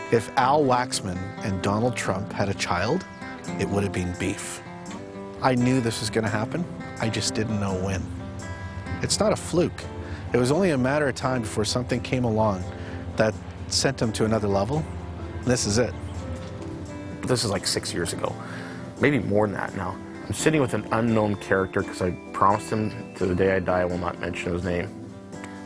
If Al Waxman and Donald Trump had a child, it would have been Beef. I knew this was going to happen. I just didn't know when. It's not a fluke. It was only a matter of time before something came along that sent him to another level. This is it. This is like 6 years ago, maybe more than that now. I'm sitting with an unknown character because I promised him to the day I die I will not mention his name.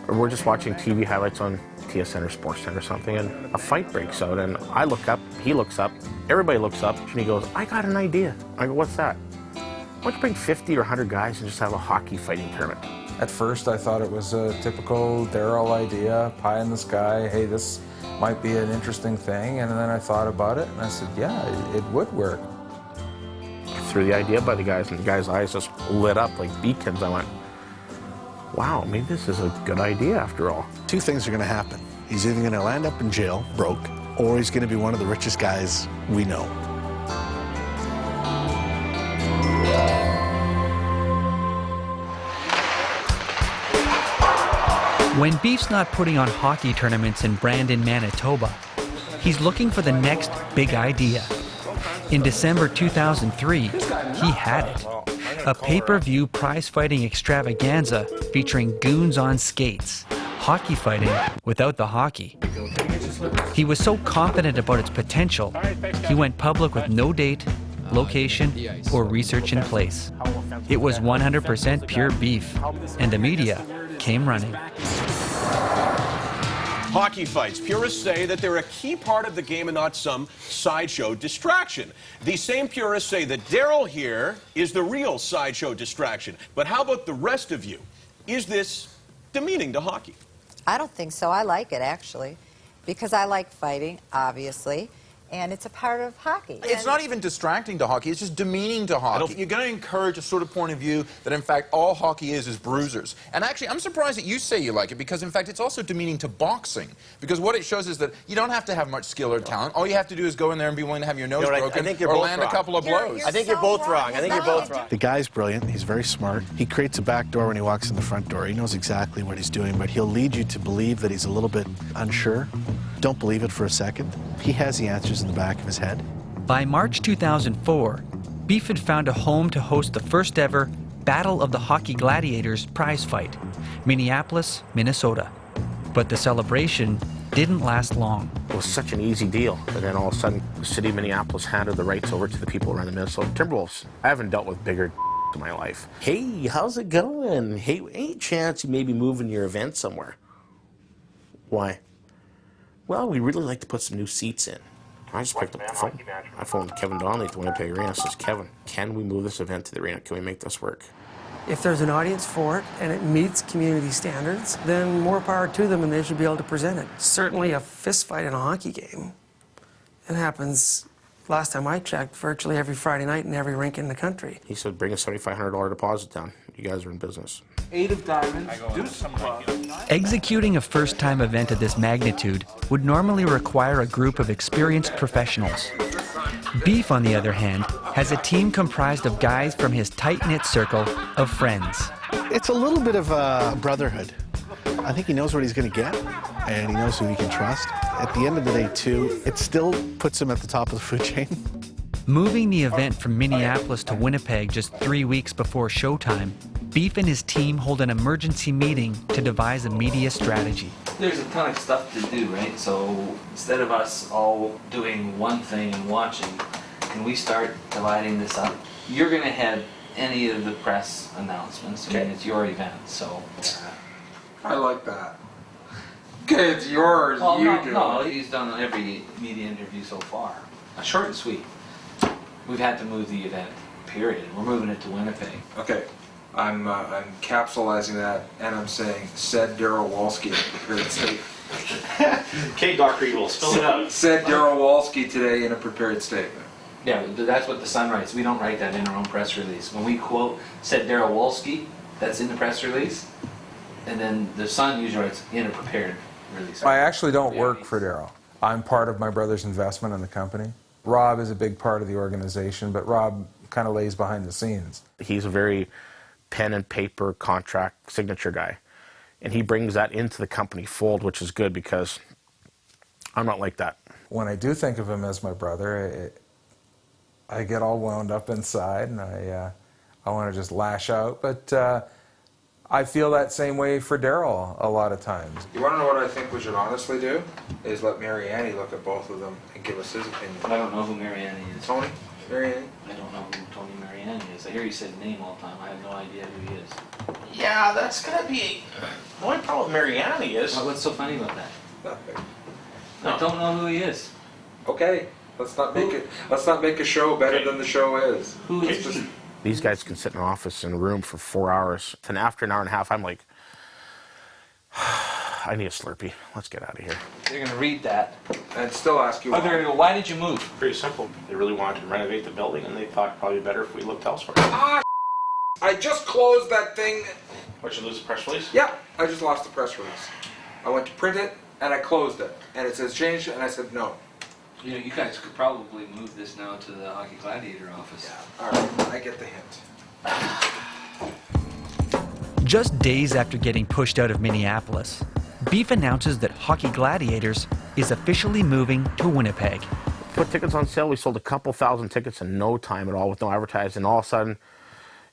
We're just watching TV highlights on TSN or Sportsnet or something, and a fight breaks out, and I look up, he looks up, everybody looks up, and he goes, I got an idea. I go, what's that? Why don't you bring 50 or 100 guys and just have a hockey fighting tournament? At first I thought it was a typical Darryl idea, pie in the sky, hey, this might be an interesting thing, and then I thought about it, and I said, yeah, it would work. I threw the idea by the guys, and the guys' eyes just lit up like beacons. I went, wow, maybe this is a good idea after all. Two things are going to happen. He's either going to land up in jail, broke, or he's going to be one of the richest guys we know. When Beef's not putting on hockey tournaments in Brandon, Manitoba, he's looking for the next big idea. In December 2003, he had it. A pay-per-view prize-fighting extravaganza featuring goons on skates, hockey fighting without the hockey. He was so confident about its potential, he went public with no date, location, or research in place. It was 100% pure beef, and the media came running. Hockey fights. Purists say that they're a key part of the game and not some sideshow distraction. These same purists say that Darryl here is the real sideshow distraction. But how about the rest of you? Is this demeaning to hockey? I don't think so. I like it, actually, because I like fighting, obviously, and it's a part of hockey. It's not even distracting to hockey, it's just demeaning to hockey. You're going to encourage a sort of point of view that, in fact, all hockey is bruisers. And actually, I'm surprised that you say you like it, because, in fact, it's also demeaning to boxing. Because what it shows is that you don't have to have much skill or talent. All you have to do is go in there and be willing to have your nose broken or land a couple of blows. I think you're both wrong. I think you're both wrong. The guy's brilliant. He's very smart. He creates a back door when he walks in the front door. He knows exactly what he's doing, but he'll lead you to believe that he's a little bit unsure. Don't believe it for a second. He has the answers in the back of his head. By March 2004, Beef had found a home to host the first ever Battle of the Hockey Gladiators prize fight, Minneapolis, Minnesota. But the celebration didn't last long. It was such an easy deal, and then all of a sudden, the city of Minneapolis handed the rights over to the people around the Minnesota Timberwolves. I haven't dealt with bigger in my life. Hey, how's it going? Hey, any chance you maybe moving your event somewhere? Why? Well, we really like to put some new seats in. I just picked up the phone. I phoned Kevin Donnelly at the Winnipeg Arena. I says, Kevin, can we move this event to the arena? Can we make this work? If there's an audience for it and it meets community standards, then more power to them and they should be able to present it. Certainly a fist fight in a hockey game. It happens, last time I checked, virtually every Friday night in every rink in the country. He said, bring a $7,500 deposit down. You guys are in business. 8 of diamonds, deuce of clubs. Executing a first-time event of this magnitude would normally require a group of experienced professionals. Beef, on the other hand, has a team comprised of guys from his tight-knit circle of friends. It's a little bit of a brotherhood. I think he knows what he's going to get, and he knows who he can trust. At the end of the day, too, it still puts him at the top of the food chain. Moving the event from Minneapolis to Winnipeg just 3 weeks before showtime, Beef and his team hold an emergency meeting to devise a media strategy. There's a ton of stuff to do, right? So instead of us all doing one thing and watching, can we start dividing this up? You're going to head any of the press announcements. I mean, it's your event, so. I like that. Okay, it's yours, Well, you no, do no, it. he's done every media interview so far. Short and sweet. We've had to move the event, period. We're moving it to Winnipeg. Okay, I'm capsulizing that, and I'm saying, said Darryl Wolski in a prepared statement. Okay, Dr. Evil, spill it out. Said Darryl Wolski today in a prepared statement. Yeah, that's what the Sun writes. We don't write that in our own press release. When we quote, said Darryl Wolski, that's in the press release. And then the Sun usually writes in a prepared release. I actually don't work for Darryl. I'm part of my brother's investment in the company. Rob is a big part of the organization, but Rob kind of lays behind the scenes. He's a very pen and paper contract signature guy. And he brings that into the company fold, which is good because I'm not like that. When I do think of him as my brother, I get all wound up inside, and I want to just lash out. But I feel that same way for Darryl a lot of times. You want to know what I think we should honestly do? Is let Marianne look at both of them and give us his opinion. I don't know who Marianne is. Tony? Marianne? I don't know who Tony Marianne is. I hear you say the name all the time. I have no idea who he is. Yeah, that's gonna be. The only problem with Marianne is. What's so funny about that? Nothing. I don't know who he is. Okay, let's not make a show better than the show is. Who is he? These guys can sit in an office in a room for 4 hours. And after an hour and a half, I'm like, I need a Slurpee. Let's get out of here. They're going to read that. And still ask you They're going to go, why did you move? Pretty simple. They really wanted to renovate the building, and they thought probably better if we looked elsewhere. I just closed that thing. What, you lose the press release? Yeah, I just lost the press release. I went to print it, and I closed it. And it says change, and I said no. You know, you guys could probably move this now to the Hockey Gladiator office. Yeah, all right, I get the hint. Just days after getting pushed out of Minneapolis, Beef announces that Hockey Gladiators is officially moving to Winnipeg. Put tickets on sale. We sold a couple thousand tickets in no time at all with no advertising. All of a sudden,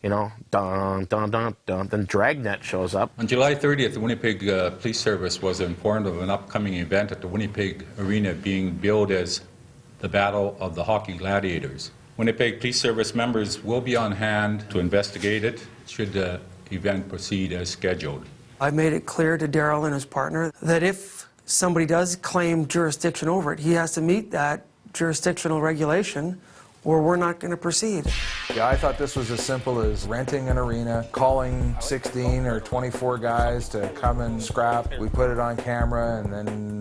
you know, dun, dun, dun, dun, then Dragnet shows up. On July 30th, the Winnipeg Police Service was informed of an upcoming event at the Winnipeg Arena being billed as the Battle of the Hockey Gladiators. Winnipeg Police Service members will be on hand to investigate it should the event proceed as scheduled. I've made it clear to Darryl and his partner that if somebody does claim jurisdiction over it, he has to meet that jurisdictional regulation, or we're not going to proceed. Yeah, I thought this was as simple as renting an arena, calling 16 or 24 guys to come and scrap. We put it on camera, and then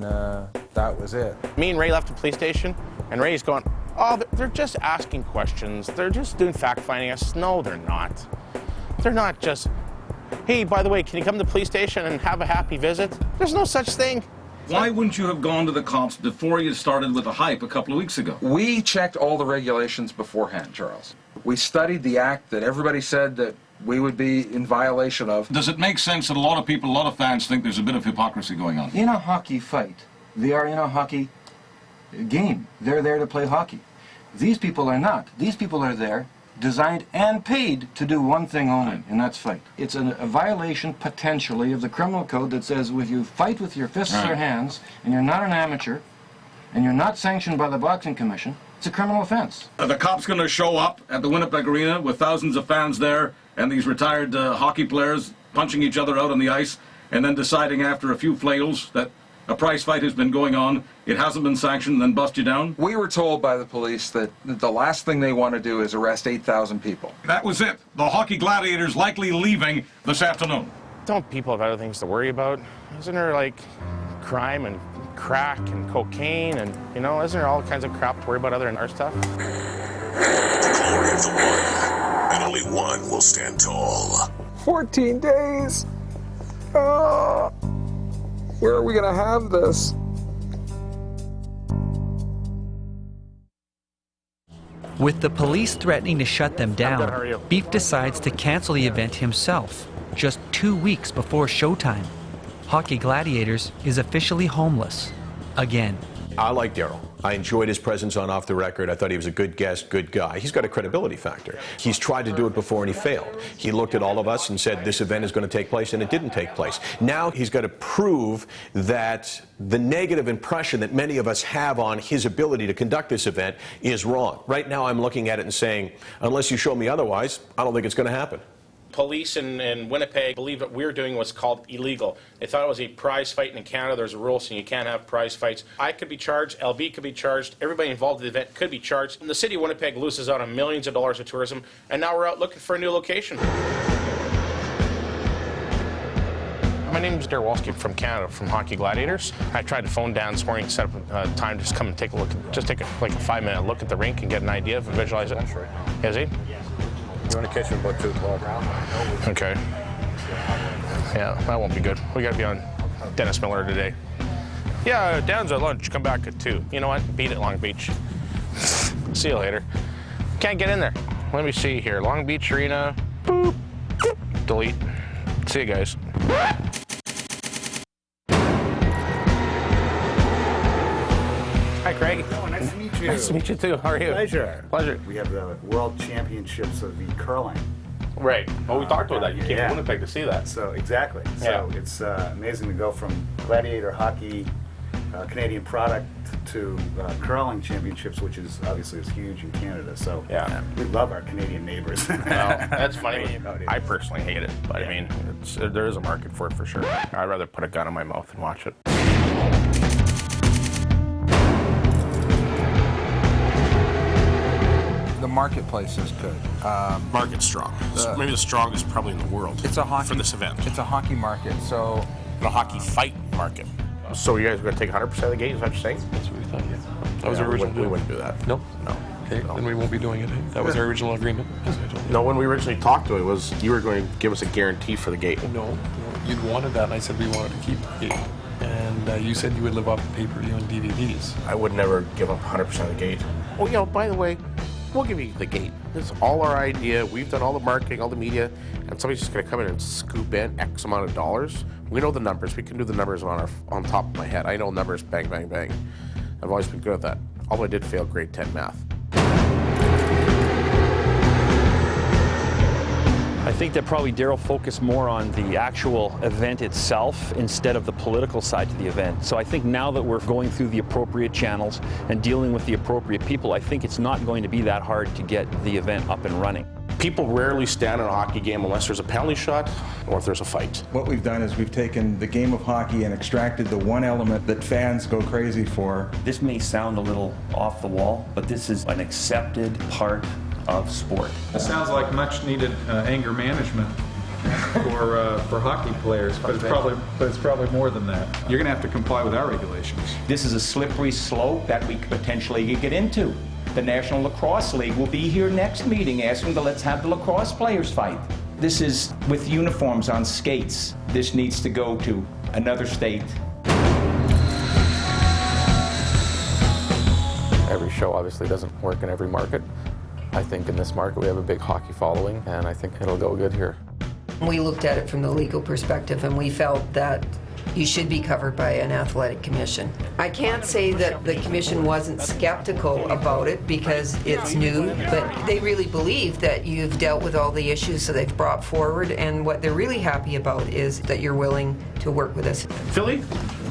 that was it. Me and Ray left the police station, and Ray's going, oh, they're just asking questions. They're just doing fact-finding. I said, no, they're not. They're not just, hey, by the way, can you come to the police station and have a happy visit? There's no such thing. Why wouldn't you have gone to the cops before you started with the hype a couple of weeks ago? We checked all the regulations beforehand, Charles. We studied the act that everybody said that we would be in violation of. Does it make sense that a lot of people, a lot of fans think there's a bit of hypocrisy going on? In a hockey fight, they are in a hockey game. They're there to play hockey. These people are not. These people are there, designed and paid to do one thing only, and that's fight. It's a violation, potentially, of the criminal code that says if you fight with your fists or hands, and you're not an amateur, and you're not sanctioned by the Boxing Commission, it's a criminal offense. Are the cops going to show up at the Winnipeg Arena with thousands of fans there and these retired hockey players punching each other out on the ice and then deciding after a few flails that a prize fight has been going on, it hasn't been sanctioned, and then bust you down? We were told by the police that the last thing they want to do is arrest 8,000 people. That was it. The Hockey Gladiators likely leaving this afternoon. Don't people have other things to worry about? Isn't there, like, crime and crack and cocaine and, you know, isn't there all kinds of crap to worry about other than our stuff? The glory of the one, and only one will stand tall. 14 days! Oh, where are we going to have this? With the police threatening to shut them down, Beef decides to cancel the event himself, just 2 weeks before showtime. Hockey Gladiators is officially homeless, again. I like Darryl. I enjoyed his presence on Off the Record. I thought he was a good guest, good guy. He's got a credibility factor. He's tried to do it before and he failed. He looked at all of us and said this event is going to take place, and it didn't take place. Now he's got to prove that the negative impression that many of us have on his ability to conduct this event is wrong. Right now I'm looking at it and saying, unless you show me otherwise, I don't think it's going to happen. Police in Winnipeg believe what we're doing was called illegal. They thought it was a prize fight, and in Canada there's a rule saying you can't have prize fights. I could be charged, LB could be charged, everybody involved in the event could be charged. And the city of Winnipeg loses out on millions of dollars of tourism, and now we're out looking for a new location. My name is Darryl Wolski from Canada, from Hockey Gladiators. I tried to phone down this morning to set up a time to just come and take a look, just take like a 5-minute look at the rink and get an idea of it, visualize it. That's right. Is he? You want to catch him about 2 o'clock. Okay. Yeah, that won't be good. We got to be on Dennis Miller today. Yeah, Dan's at lunch. Come back at 2. You know what? Beat it, Long Beach. See you later. Can't get in there. Let me see here. Long Beach Arena. Boop. Delete. See you guys. I Craig. Oh, nice to meet you. Nice to meet you too. How are you? Pleasure. Pleasure. We have the World Championships of the curling. Right. Well, we talked about that. You came to Winnipeg to see that. So exactly. So it's amazing to go from gladiator hockey, Canadian product, to curling championships, which is obviously is huge in Canada. So we love our Canadian neighbors. Well, that's funny. I personally hate it, but I mean, there is a market for it for sure. I'd rather put a gun in my mouth and watch it. The marketplace is good. Market's strong. Maybe the strongest probably in the world. It's a hockey for this event. It's a hockey market, so a hockey fight market. So you guys are going to take 100% of the gate? Is that what you're saying? That's what we thought. Yeah. That was our original. We wouldn't do that. No. No. Okay. Then we won't be doing it. That was our original agreement. No, when we originally talked to it, was you were going to give us a guarantee for the gate. No, you'd wanted that, and I said we wanted to keep the gate. And you said you would live off the pay-per-view and DVDs. I would never give up 100% of the gate. Oh, you know, by the way, we'll give you the gate. This is all our idea. We've done all the marketing, all the media, and somebody's just going to come in and scoop in X amount of dollars. We know the numbers. We can do the numbers on top of my head. I know numbers, bang, bang, bang. I've always been good at that. Although I did fail grade 10 math. I think that probably Darryl focused more on the actual event itself instead of the political side to the event. So I think now that we're going through the appropriate channels and dealing with the appropriate people, I think it's not going to be that hard to get the event up and running. People rarely stand in a hockey game unless there's a penalty shot or if there's a fight. What we've done is we've taken the game of hockey and extracted the one element that fans go crazy for. This may sound a little off the wall, but this is an accepted part of sport. It sounds like much needed anger management for hockey players, but it's probably more than that. You're going to have to comply with our regulations. This is a slippery slope that we could potentially get into. The National Lacrosse League will be here next meeting asking to let's have the lacrosse players fight. This is with uniforms on skates. This needs to go to another state. Every show obviously doesn't work in every market. I think in this market we have a big hockey following, and I think it'll go good here. We looked at it from the legal perspective, and we felt that you should be covered by an athletic commission. I can't say that the commission wasn't skeptical about it because it's new, but they really believe that you've dealt with all the issues that they've brought forward, and what they're really happy about is that you're willing to work with us. Philly,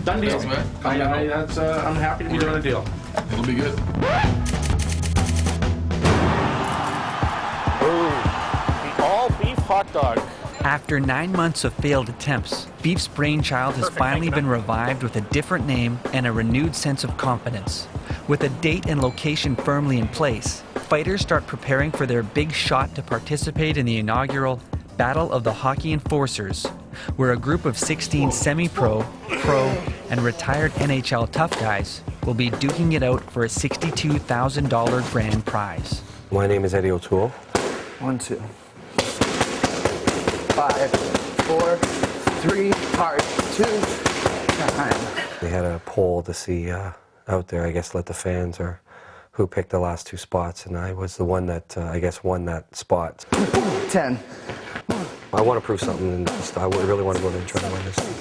done deal. I'm happy to be doing a deal. It'll be good. The all-beef hot dog. After 9 months of failed attempts, Beef's brainchild has finally been revived with a different name and a renewed sense of confidence. With a date and location firmly in place, fighters start preparing for their big shot to participate in the inaugural Battle of the Hockey Enforcers, where a group of 16 semi-pro, pro, and retired NHL tough guys will be duking it out for a $62,000 grand prize. My name is Eddie O'Toole. 1, 2, 5, 4, 3, hard, 2, time. They had a poll to see out there, I guess, let the fans or who picked the last 2 spots, and I was the one that, I guess, won that spot. 10. I want to prove something, and I really want to go there and try to win this thing.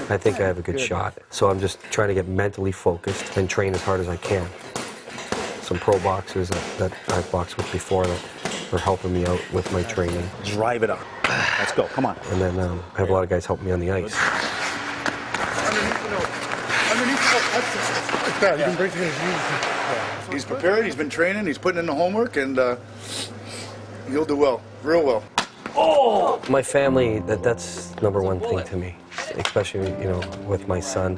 I think I have a good shot, so I'm just trying to get mentally focused and train as hard as I can. Some pro boxers that I've boxed with before that are helping me out with my training. Drive it up. Let's go. Come on. And then I have a lot of guys helping me on the ice. He's prepared, he's been training, he's putting in the homework, and he'll do well, real well. Oh! My family, that's number one thing to me, especially, you know, with my son.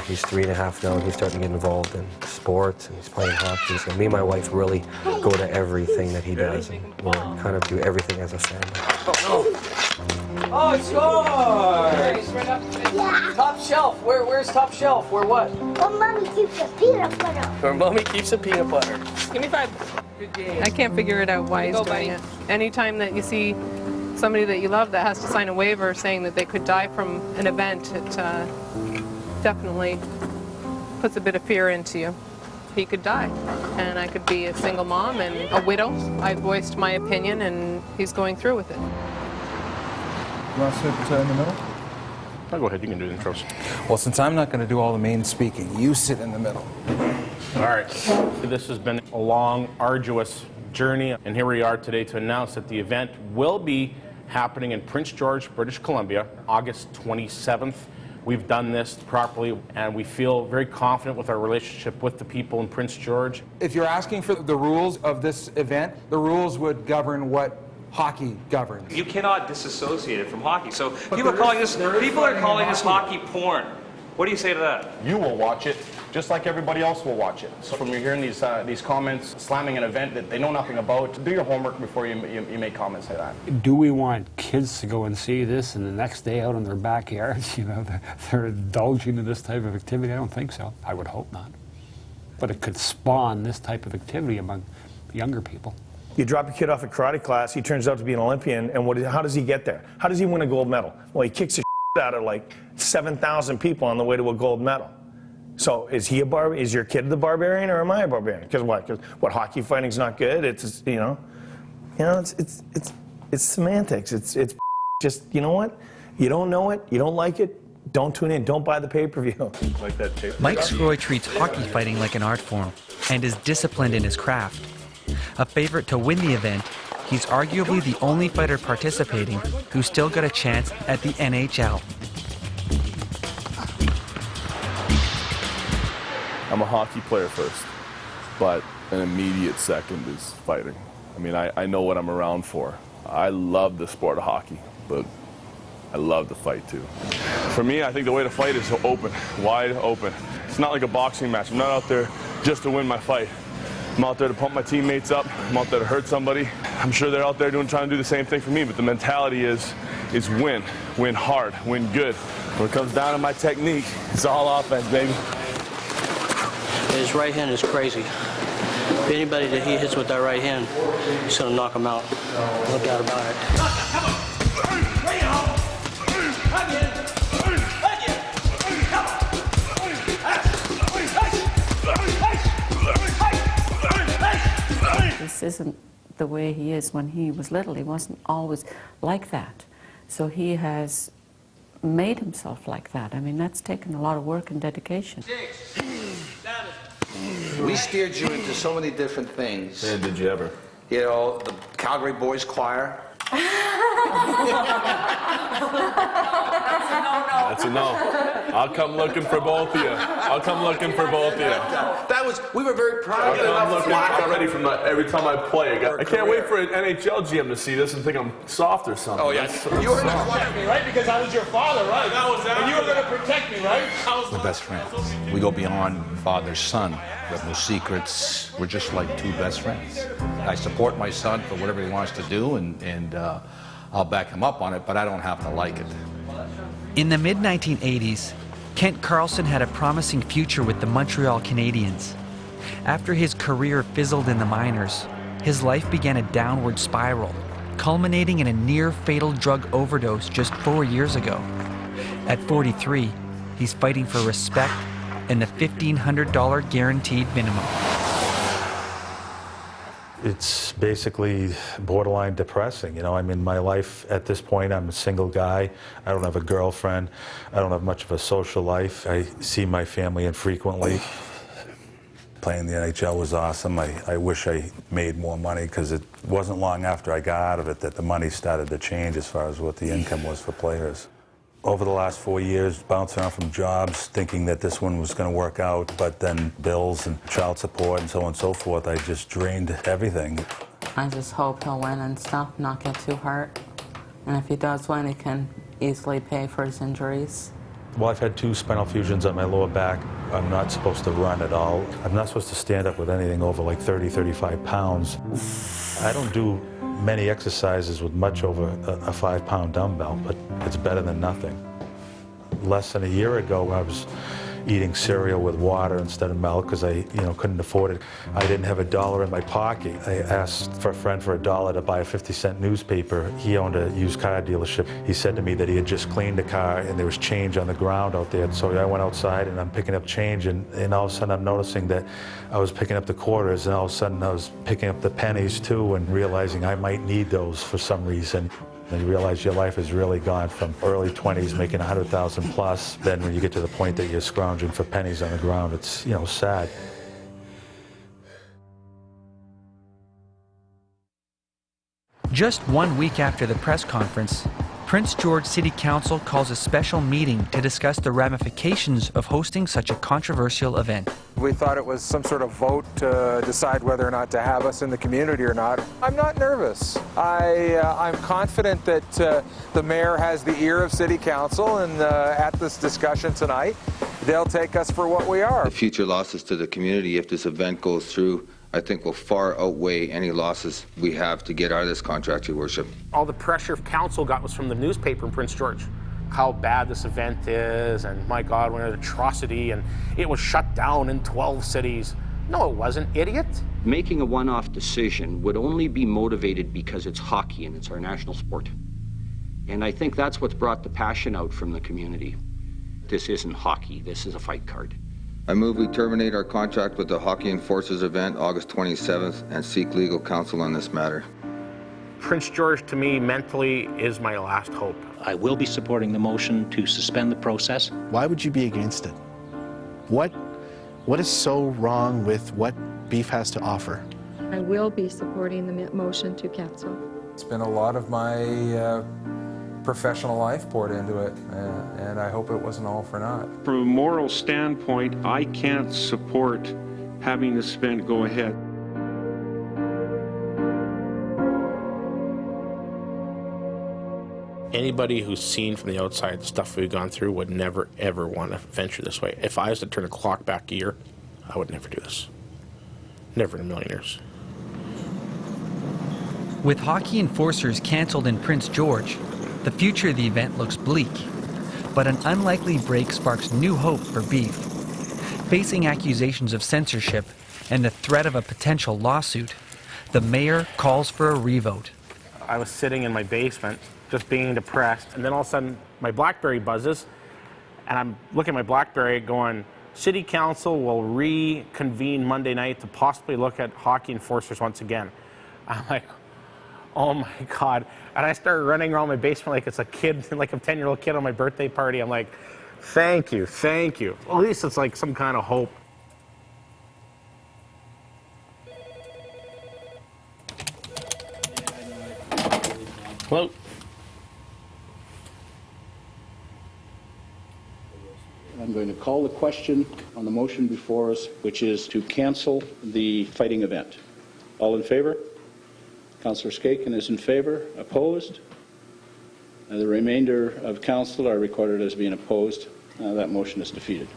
He's 3.5 now, and he's starting to get involved in sports, and he's playing hockey. So me and my wife really go to everything that he does, and we kind of do everything as a family. Oh, it scores! Yeah. Top shelf. Where's top shelf? Where what? Where Mommy keeps the peanut butter. Where Mommy keeps the peanut butter. Give me 5. Good game. I can't figure it out why he's doing it. Anytime that you see somebody that you love that has to sign a waiver saying that they could die from an event, it definitely puts a bit of fear into you. He could die, and I could be a single mom and a widow. I voiced my opinion, and he's going through with it. You want to sit in the middle? I'll go ahead, you can do the intros. Well, since I'm not going to do all the main speaking, you sit in the middle. All right. This has been a long, arduous journey, and here we are today to announce that the event will be happening in Prince George, British Columbia, August 27th. We've done this properly, and we feel very confident with our relationship with the people in Prince George. If you're asking for the rules of this event, the rules would govern what hockey governs. You cannot disassociate it from hockey. So people are calling this hockey porn. What do you say to that? You will watch it, just like everybody else will watch it. So when you're hearing these comments slamming an event that they know nothing about, do your homework before you make comments like that. Do we want kids to go and see this and the next day out in their backyards, they're indulging in this type of activity? I don't think so. I would hope not. But it could spawn this type of activity among younger people. You drop a kid off a karate class, he turns out to be an Olympian, and how does he get there? How does he win a gold medal? Well, he kicks the out of like 7,000 people on the way to a gold medal. So is he is your kid the barbarian, or am I a barbarian? Because what? Because what? Hockey fighting's not good. It's it's semantics. It's just, you know what? You don't know it. You don't like it. Don't tune in. Don't buy the pay-per-view. Like that too. Mike Scroy treats hockey fighting like an art form and is disciplined in his craft. A favorite to win the event, he's arguably the only fighter participating who still got a chance at the NHL. I'm a hockey player first, but an immediate second is fighting. I mean, I know what I'm around for. I love the sport of hockey, but I love to fight too. For me, I think the way to fight is open, wide open. It's not like a boxing match. I'm not out there just to win my fight. I'm out there to pump my teammates up. I'm out there to hurt somebody. I'm sure they're out there trying to do the same thing for me, but the mentality is win. Win hard, win good. When it comes down to my technique, it's all offense, baby. His right hand is crazy. Anybody that he hits with that right hand, he's gonna knock him out. No doubt about it. This isn't the way he is when he was little. He wasn't always like that. So he has made himself like that. I mean, that's taken a lot of work and dedication. We steered you into so many different things. Man, did you ever? You know, the Calgary Boys Choir. That's a no. I'll come looking for both of you. I'll come looking for both of you. That was, we were very proud of it. I got ready from every time I play. I can't wait for an NHL GM to see this and think I'm soft or something. Oh, yeah. You were going to protect me, right? Because I was your father, right? And you were going to protect me, right? We're best friends. We go beyond father-son. We have no secrets. We're just like two best friends. I support my son for whatever he wants to do, and I'll back him up on it, but I don't have to like it. In the mid-1980s, Kent Carlson had a promising future with the Montreal Canadiens. After his career fizzled in the minors, his life began a downward spiral, culminating in a near-fatal drug overdose just 4 years ago. At 43, he's fighting for respect and the $1,500 guaranteed minimum. It's basically borderline depressing. You know, I'm in my life at this point, I'm a single guy. I don't have a girlfriend. I don't have much of a social life. I see my family infrequently. Playing the NHL was awesome. I wish I made more money, because it wasn't long after I got out of it that the money started to change as far as what the income was for players. Over the last 4 years, bouncing around from jobs, thinking that this one was going to work out, but then bills and child support and so on and so forth, I just drained everything. I just hope he'll win and stuff, not get too hurt. And if he does win, he can easily pay for his injuries. Well, I've had 2 spinal fusions on my lower back. I'm not supposed to run at all. I'm not supposed to stand up with anything over like 30, 35 pounds. I don't do many exercises with much over a 5-pound dumbbell, but it's better than nothing. Less than a year ago, I was eating cereal with water instead of milk because I couldn't afford it. I didn't have $1 in my pocket. I asked for a friend for $1 to buy a 50-cent newspaper. He owned a used car dealership. He said to me that he had just cleaned the car and there was change on the ground out there. So I went outside and I'm picking up change, and all of a sudden I'm noticing that I was picking up the quarters, and all of a sudden I was picking up the pennies too, and realizing I might need those for some reason. And you realize your life has really gone from early 20s making 100,000 plus. Then when you get to the point that you're scrounging for pennies on the ground, it's, sad. Just 1 week after the press conference, Prince George City Council calls a special meeting to discuss the ramifications of hosting such a controversial event. We thought it was some sort of vote to decide whether or not to have us in the community or not. I'm not nervous. I'm confident that the mayor has the ear of City Council, and at this discussion tonight, they'll take us for what we are. The future losses to the community, if this event goes through, I think will far outweigh any losses we have to get out of this contract, Your Worship. All the pressure council got was from the newspaper in Prince George. How bad this event is, and my God, what an atrocity, and it was shut down in 12 cities. No, it wasn't, idiot. Making a one-off decision would only be motivated because it's hockey and it's our national sport. And I think that's what's brought the passion out from the community. This isn't hockey, this is a fight card. I move we terminate our contract with the Hockey Enforcers event August 27th and seek legal counsel on this matter. Prince George, to me, mentally is my last hope. I will be supporting the motion to suspend the process. Why would you be against it? What is so wrong with what Beef has to offer? I will be supporting the motion to cancel. It's been a lot of my professional life poured into it, and I hope it wasn't all for naught. From a moral standpoint, I can't support having this event go ahead. Anybody who's seen from the outside the stuff we've gone through would never, ever want to venture this way. If I was to turn the clock back a year, I would never do this. Never in a million years. With Hockey Enforcers cancelled in Prince George, the future of the event looks bleak. But an unlikely break sparks new hope for Beef. Facing accusations of censorship and the threat of a potential lawsuit, the mayor calls for a revote. I was sitting in my basement, just being depressed, and then all of a sudden my BlackBerry buzzes, and I'm looking at my BlackBerry going, City Council will reconvene Monday night to possibly look at Hockey Enforcers once again. I'm like, oh my God. And I started running around my basement like it's a kid, like a 10-year-old kid on my birthday party. I'm like, thank you, thank you. Well, at least it's like some kind of hope. Hello? I'm going to call the question on the motion before us, which is to cancel the fighting event. All in favor? Councillor Skaken is in favor. Opposed? The remainder of council are recorded as being opposed. That motion is defeated.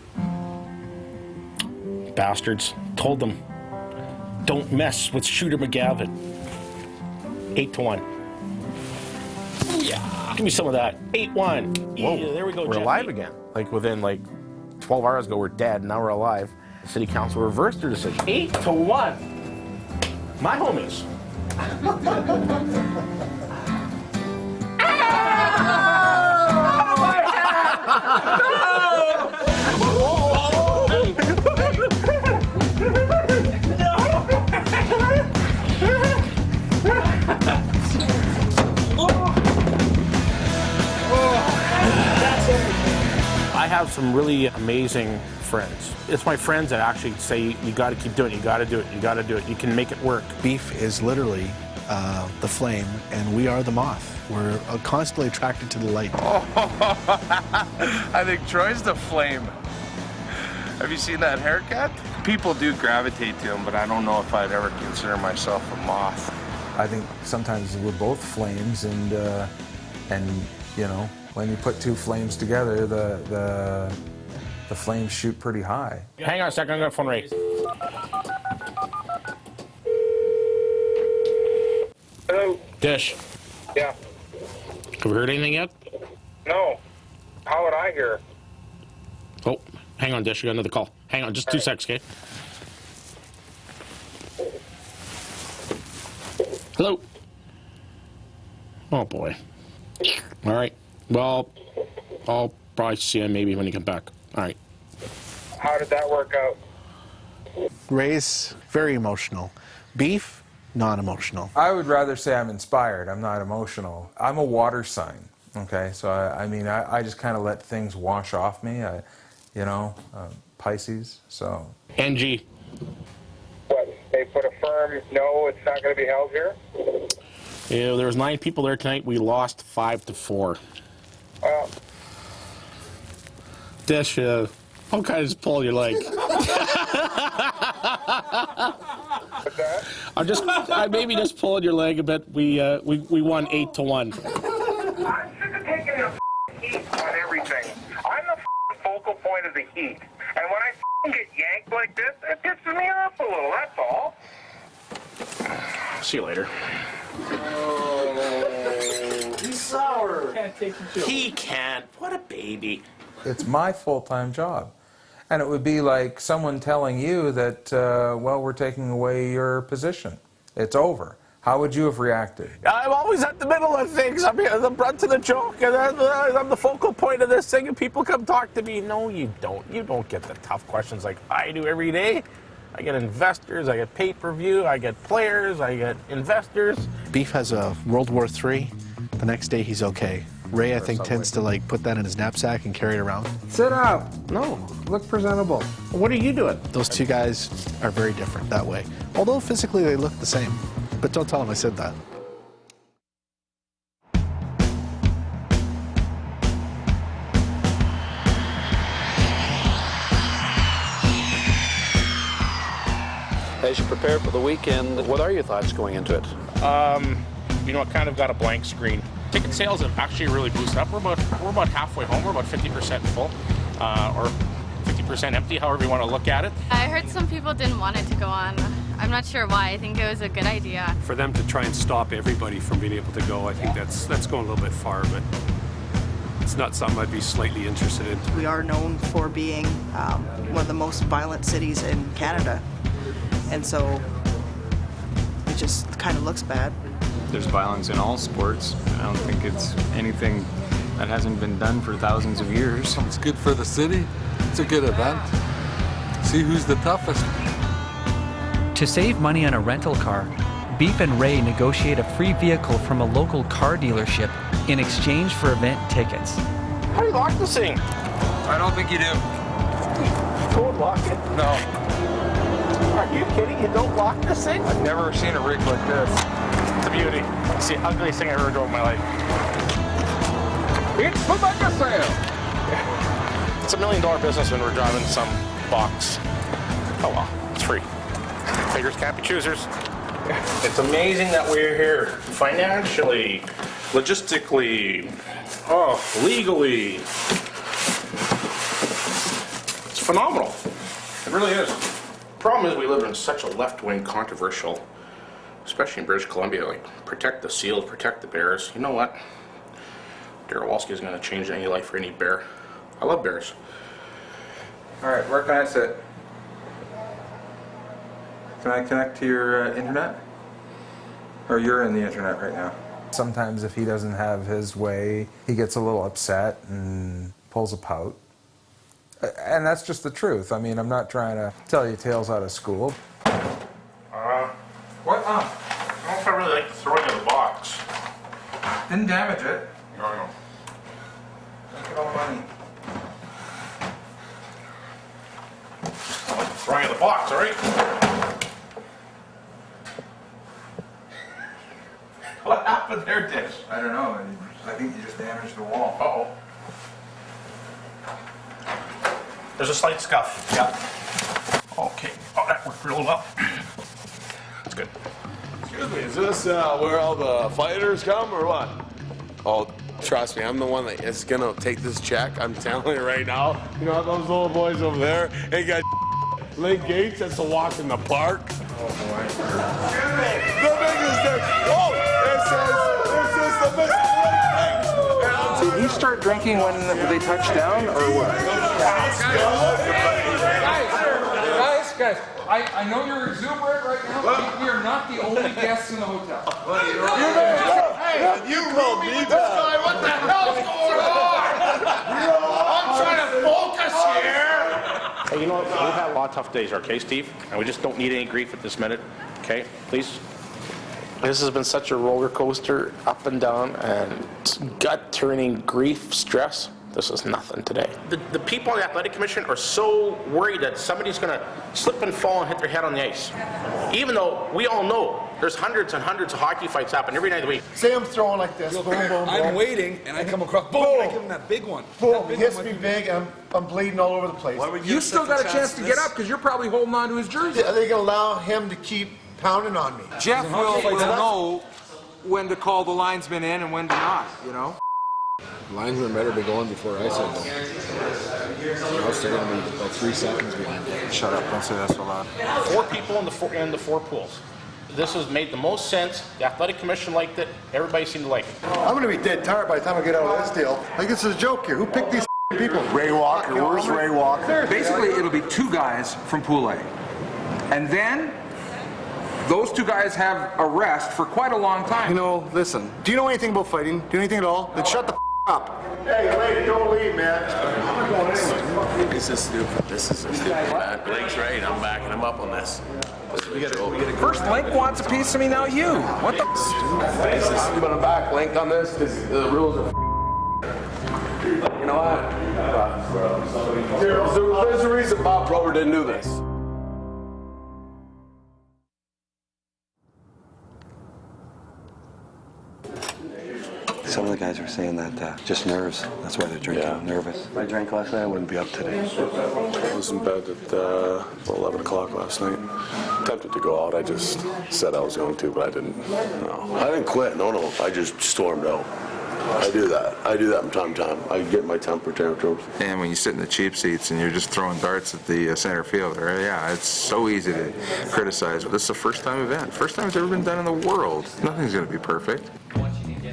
Bastards. Told them. Don't mess with Shooter McGavin. 8-1. Yeah. Give me some of that. 8-1. Whoa, yeah, there we go. We're Jeffy. alive again. Like within 12 hours ago, we're dead. Now we're alive. The City Council reversed their decision. 8-1. My homies. I have some really amazing friends. It's my friends that actually say, you got to keep doing it, you got to do it, you got to do it, you can make it work. Beef is literally the flame, and we are the moth. We're constantly attracted to the light. I think Troy's the flame. Have you seen that haircut? People do gravitate to him, but I don't know if I'd ever consider myself a moth. I think sometimes we're both flames, and you know, when you put two flames together, the flames shoot pretty high. Hang on a second, I'm going to phone Ray. Hello? Dish. Yeah. Have we heard anything yet? No. How would I hear? Oh, hang on, Dish. You got another call. Hang on, just 2 seconds, okay? Hello? Oh, boy. All right. Well, I'll probably see him maybe when you come back. All right. How did that work out? Ray's very emotional. Beef, non-emotional. I would rather say I'm inspired. I'm not emotional. I'm a water sign. Okay, so I just kind of let things wash off me. Pisces. So. NG. What? They put a firm no, it's not going to be held here. Yeah, there was 9 people there tonight. We lost 5-4. Dish, I'm kind of just pulling your leg. I maybe just pulling your leg a bit. We won 8-1. I'm sick of taking the heat on everything. I'm the focal point of the heat. And when I get yanked like this, it pisses me off a little, that's all. See you later. Oh, he's sour. He can't. What a baby. It's my full-time job. And it would be like someone telling you that, well, we're taking away your position. It's over. How would you have reacted? I'm always at the middle of things. I'm the brunt of the joke, and I'm the focal point of this thing, and people come talk to me. No, you don't. You don't get the tough questions like I do every day. I get investors, I get pay-per-view, I get players, I get investors. Beef has a World War III. The next day he's okay. Ray, I think, tends to like put that in his knapsack and carry it around. Sit up. No, look presentable. What are you doing? Those two guys are very different that way. Although physically they look the same. But don't tell him I said that. As you prepare for the weekend, what are your thoughts going into it? You know, it kind of got a blank screen. Ticket sales have actually really boosted up. We're about halfway home. We're about 50% full, or 50% empty, however you want to look at it. I heard some people didn't want it to go on. I'm not sure why. I think it was a good idea. For them to try and stop everybody from being able to go, I think that's going a little bit far, but it's not something I'd be slightly interested in. We are known for being one of the most violent cities in Canada, and so it just kind of looks bad. There's violence in all sports. I don't think it's anything that hasn't been done for thousands of years. It's good for the city. It's a good event. See who's the toughest. To save money on a rental car, Beef and Ray negotiate a free vehicle from a local car dealership in exchange for event tickets. How do you lock this thing? I don't think you do. Don't lock it? No. Are you kidding? You don't lock this thing? I've never seen a rig like this. It's a beauty. It's the ugliest thing I ever drove in my life. It's the mega sale. It's $1 million business when we're driving some box. Oh well, it's free. Fingers can't be choosers. It's amazing that we're here financially, logistically, legally. It's phenomenal. It really is. Problem is we live in such a left-wing controversial, especially in British Columbia, like protect the seals, protect the bears. You know what? Darryl Wolski isn't going to change any life for any bear. I love bears. All right, where can I sit? Can I connect to your internet? Or you're in the internet right now? Sometimes if he doesn't have his way, he gets a little upset and pulls a pout. And that's just the truth. I mean, I'm not trying to tell you tales out of school. What? I don't know if I really like to throw it in the box. Didn't damage it. No. Look at all the money. I like to throw it in the box, all right? What happened there, Dish? I don't know. I think you just damaged the wall. Uh-oh. There's a slight scuff. Yeah. Okay. Oh, that worked real well. That's good. Excuse me, is this where all the fighters come or what? Oh, trust me, I'm the one that is gonna take this check. I'm telling you right now. You know those little boys over there? They got Link Gates. That's a walk in the park. Oh boy. Excuse me. The biggest thing. Oh, this is the biggest thing. Did he start drinking when they touched down, or what? Guys, I know you're exuberant right now, but we are not the only guests in the hotel. You told me this guy. What the hell's going on? I'm trying to focus here. Hey, you know what? We've had a lot of tough days, okay, Steve? And we just don't need any grief at this minute. Okay, please? This has been such a roller coaster, up and down, and gut-turning grief, stress. This is nothing today. The people on the athletic commission are so worried that somebody's going to slip and fall and hit their head on the ice. Even though we all know there's hundreds and hundreds of hockey fights happen every night of the week. Say I'm throwing like this. Boom, boom, boom. I'm waiting, and I come across, boom, and I give him that big one. Boom, he hits me big, and I'm bleeding all over the place. You still got a chance to get up because you're probably holding on to his jersey. Are they going to allow him to keep pounding on me? Jeff will know when to call the linesman in and when to not, you know? Linesman better be going before I say go. Or else they're going to be about 3 seconds behind. Shut up, don't say that so loud. 4 people in the four pools. This has made the most sense. The athletic commission liked it. Everybody seemed to like it. I'm going to be dead tired by the time I get out of this deal. I guess it's a joke here. Who picked these people? Ray Walker. Where's Ray Walker? Basically, it'll be 2 guys from Pool A. And then those 2 guys have a rest for quite a long time. You know, listen, do you know anything about fighting? Do you know anything at all? Then shut the up. Hey, lady, don't leave, man. This is stupid. This is stupid, man. Blake's right. I'm backing him up on this. First Link wants a piece of me, now you. What the? I'm gonna back Link on this because the rules are. You know what? There's a reason Bob Rober didn't do this. Some of the guys are saying that just nerves. That's why they're drinking. Nervous. If I drank last night, I wouldn't be up today. I was in bed at 11 o'clock last night. Tempted to go out. I just said I was going to, but I didn't. No, I didn't quit. No. I just stormed out. I do that from time to time. I get my temper tantrums. And when you sit in the cheap seats and you're just throwing darts at the center fielder, yeah, it's so easy to criticize. But this is a first-time event. First time it's ever been done in the world. Nothing's going to be perfect.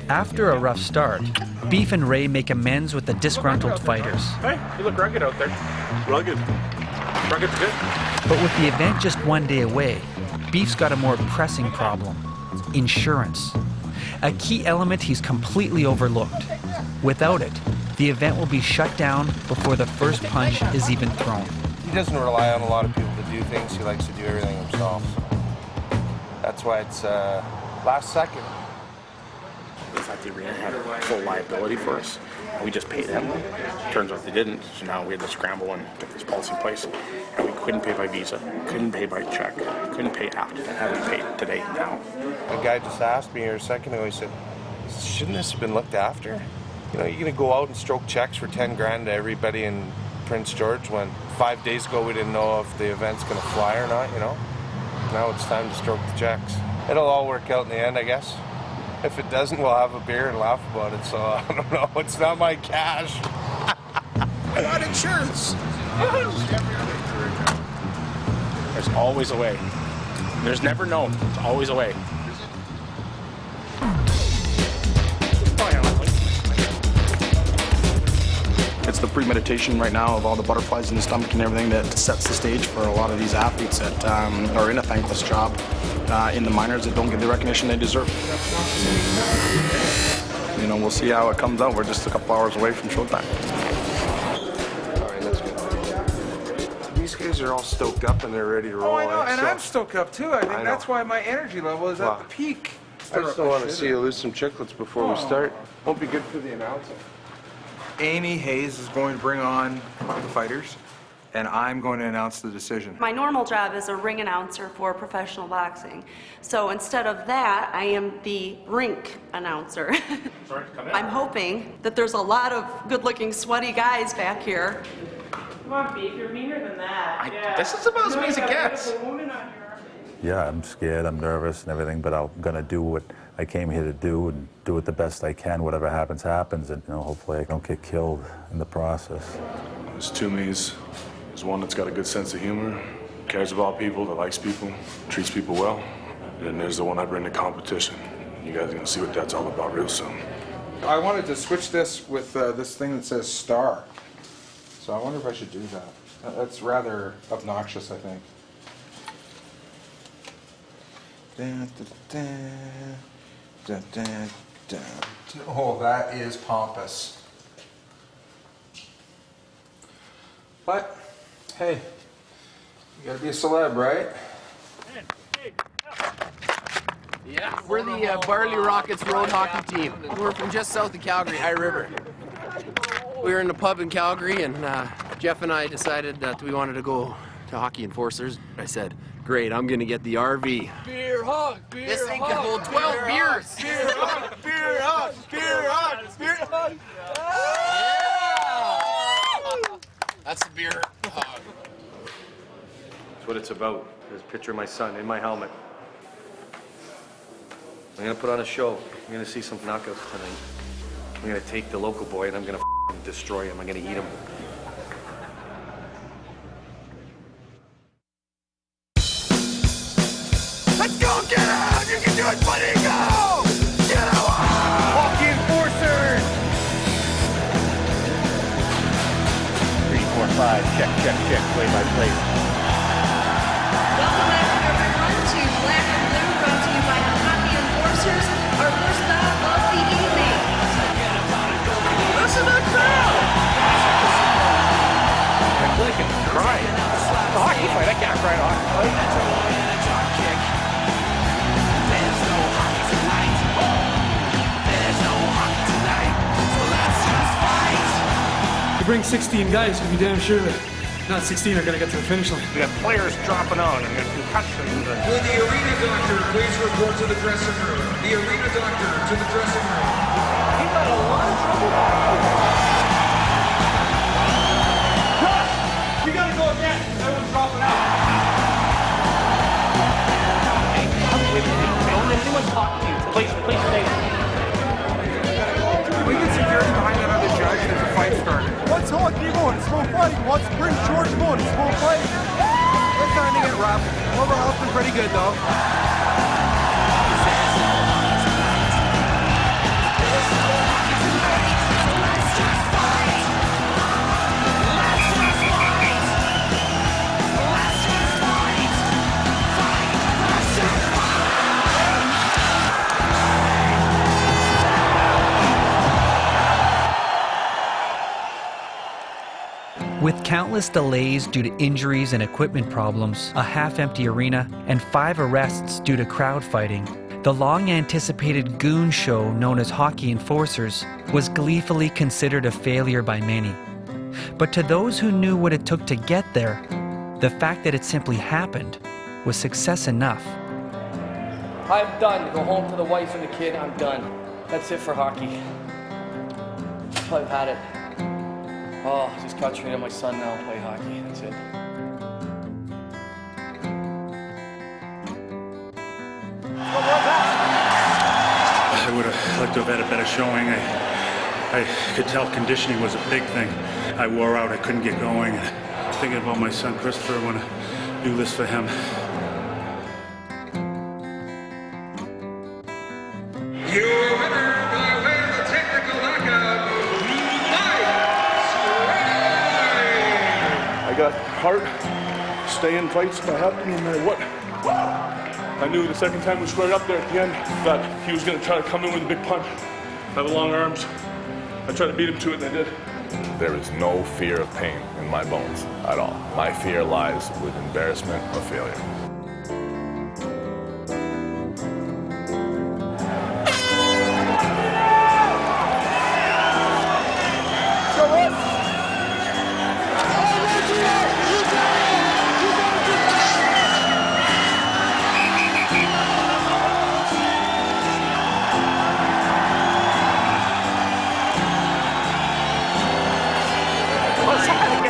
After a rough start, Beef and Ray make amends with the disgruntled fighters. Hey, you look rugged out there. Rugged. Rugged's good. But with the event just 1 day away, Beef's got a more pressing problem: insurance. A key element he's completely overlooked. Without it, the event will be shut down before the first punch is even thrown. He doesn't rely on a lot of people to do things. He likes to do everything himself. That's why it's last second. We thought the arena had full liability for us. We just paid them. Turns out they didn't, so now we had to scramble and get this policy in place. And we couldn't pay by Visa, couldn't pay by check, couldn't pay after. Having paid today, now. A guy just asked me here a second ago, he said, shouldn't this have been looked after? You know, you're going to go out and stroke checks for 10 grand to everybody in Prince George when 5 days ago we didn't know if the event's going to fly or not, you know? Now it's time to stroke the checks. It'll all work out in the end, I guess. If it doesn't, we'll have a beer and laugh about it, so I don't know. It's not my cash. I got insurance. There's always a way. There's never no. There's always a way. It's the premeditation right now of all the butterflies in the stomach and everything that sets the stage for a lot of these athletes that are in a thankless job in the minors that don't get the recognition they deserve. You know, we'll see how it comes out. We're just a couple hours away from showtime. All right, that's good. These guys are all stoked up and they're ready to roll. Oh, I know, and I'm stoked up too. I think that's why my energy level is at the peak. I just don't want to see you lose some chicklets before we start. Won't be good for the announcer. Amy Hayes is going to bring on the fighters, and I'm going to announce the decision. My normal job is a ring announcer for professional boxing. So instead of that, I am the rink announcer. Sorry, come in. I'm hoping that there's a lot of good-looking, sweaty guys back here. Come on, Beef, you're meaner than that. This is about as mean as it gets. Yeah, I'm scared, I'm nervous and everything, but I'm going to do what I came here to do and do it the best I can. Whatever happens, happens, and hopefully I don't get killed in the process. There's two me's. There's one that's got a good sense of humor, cares about people, that likes people, treats people well. And then there's the one I bring to competition. You guys are going to see what that's all about real soon. I wanted to switch this with this thing that says star. So I wonder if I should do that. That's rather obnoxious, I think. Oh, that is pompous. But, hey, you gotta be a celeb, right? Yeah, we're the Barley Rockets road hockey team. We're from just south of Calgary, High River. We were in the pub in Calgary, and Jeff and I decided that we wanted to go to Hockey Enforcers. I said, great, I'm going to get the RV. Beer hug, beer This thing hug, can hold 12 beer beers. Hug, beer hug, beer hug, beer hug, beer hug. Yeah! That's the beer hug. That's what it's about. There's a picture of my son in my helmet. I'm gonna put on a show. I'm gonna see some knockouts tonight. I'm gonna take the local boy and I'm gonna destroy him. I'm gonna eat him. Let's go, get out! You can do it, buddy! Go! Get out! Hockey Enforcers! 3, 4, 5, check, play by play. Welcome everyone to Black and Blue, brought to you by the Hockey Enforcers, our first stop of the evening. Listen to the crowd! I'm clicking, crying. It's a hockey fight, I can't cry at a hockey fight. There's no hockey tonight. There's no hockey tonight. So let's just fight. You bring 16 guys, you can be damn sure that not 16 are going to get to the finish line. We got players dropping out and there's concussions. Will the arena doctor please report to the dressing room? The arena doctor to the dressing room. He's got a lot of trouble. Josh, you gotta go again. Everyone's dropping out. Hey, come with me. Don't let anyone talk to you. Please stay. We get security behind that other judge and there's a fight started. What's hockey going? It's no fighting. What's Prince George going? It's no fighting. We're starting to get rough. Overall, it's been pretty good though. With countless delays due to injuries and equipment problems, a half-empty arena, and 5 arrests due to crowd fighting, the long-anticipated Goon show known as Hockey Enforcers was gleefully considered a failure by many. But to those who knew what it took to get there, the fact that it simply happened was success enough. I'm done. Go home to the wife and the kid. I'm done. That's it for hockey. I've had it. Oh, just concentrate on my son now and play hockey. That's it. I would have liked to have had a better showing. I could tell conditioning was a big thing. I wore out, I couldn't get going. Thinking about my son Christopher, I want to do this for him. Your winner by way of the technical knockout, I got heart, stay in fights by happening no matter what. I knew the second time we squared up there at the end that he was going to try to come in with a big punch. I have long arms. I tried to beat him to it, and I did. There is no fear of pain in my bones at all. My fear lies with embarrassment or failure.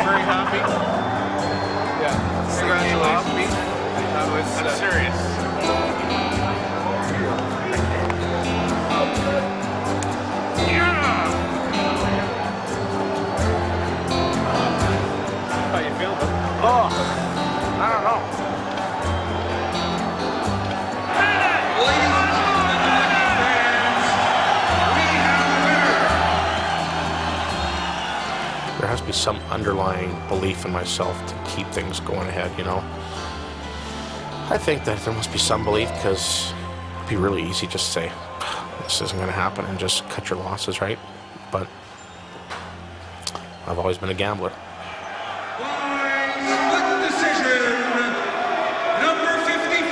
Very happy. Yeah. Congratulations. I'm serious. How you feel? Oh, I don't know. There has to be some underlying belief in myself to keep things going ahead, you know. I think that there must be some belief because it'd be really easy just to say, this isn't going to happen and just cut your losses, right? But I've always been a gambler. split decision, number 55.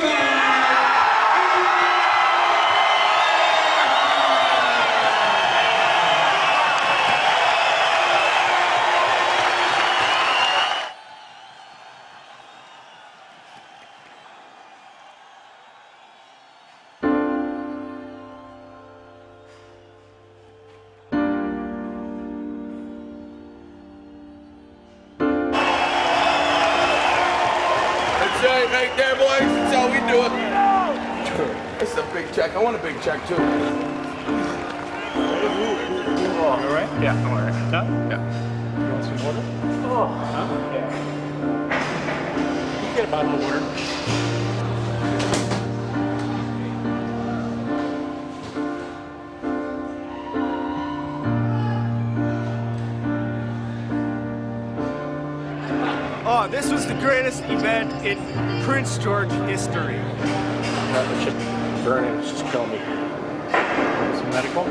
right there, boys. That's how we do it. This is a big check. I want a big check, too. All right? Yeah, all right. Yeah. You want some water? Oh, yeah. You get a bottle of water. Oh, this was the greatest event in Prince George history. That shit burning, it's just killing me. Some medical?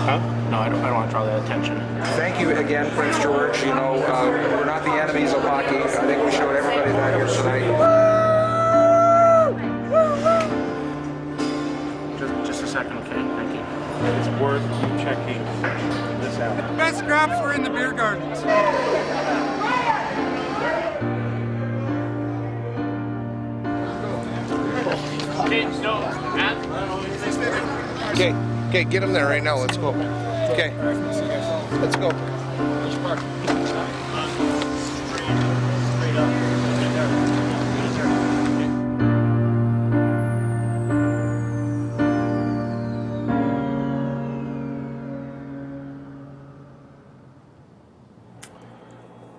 Huh? No, I don't want to draw that attention. Thank you again, Prince George. You know, we're not the enemies of hockey. I think we showed everybody that here tonight. Just a second, okay? Thank you. It's worth checking this out. The best scraps were in the beer gardens. Okay, get him there right now. Let's go. Okay, let's go.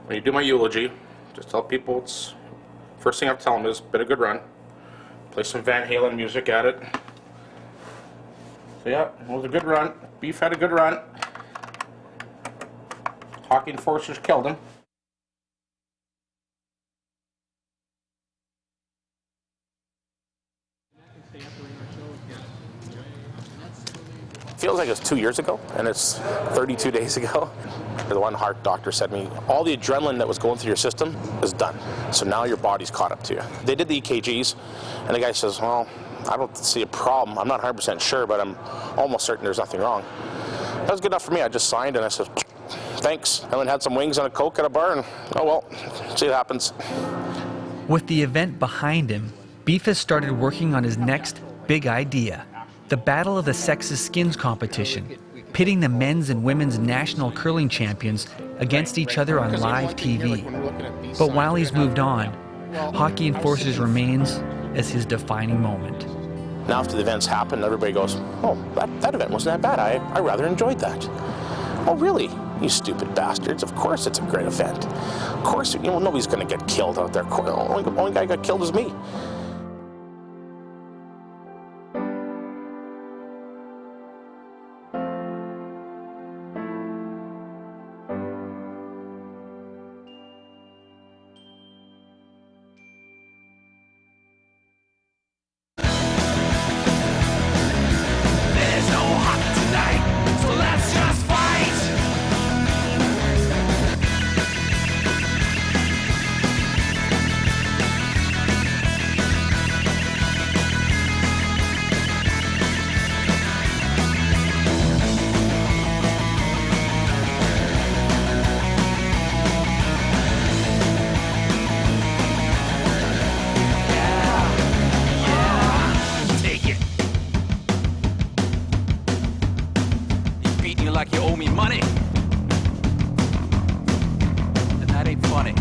When you do my eulogy, just tell people it's first thing I have to tell them is been a good run. Play some Van Halen music at it. So yeah, it was a good run. Beef had a good run. Hockey enforcers killed him. Feels like it's 2 years ago, and it's 32 days ago. The one heart doctor said to me, all the adrenaline that was going through your system is done. So now your body's caught up to you. They did the EKGs, and the guy says, well, I don't see a problem. I'm not 100% sure, but I'm almost certain there's nothing wrong. That was good enough for me. I just signed, and I said, thanks. I went and had some wings and a Coke at a bar, and oh well, see what happens. With the event behind him, Beef has started working on his next big idea. The Battle of the Sexes Skins competition, pitting the men's and women's national curling champions against each other on live TV. But while he's moved on, Hockey Enforcers remains as his defining moment. Now after the events happen, everybody goes, oh, that event wasn't that bad. I rather enjoyed that. Oh, really? You stupid bastards. Of course it's a great event. Of course, nobody's going to get killed out there. The only guy who got killed is me. Like you owe me money. And that ain't funny.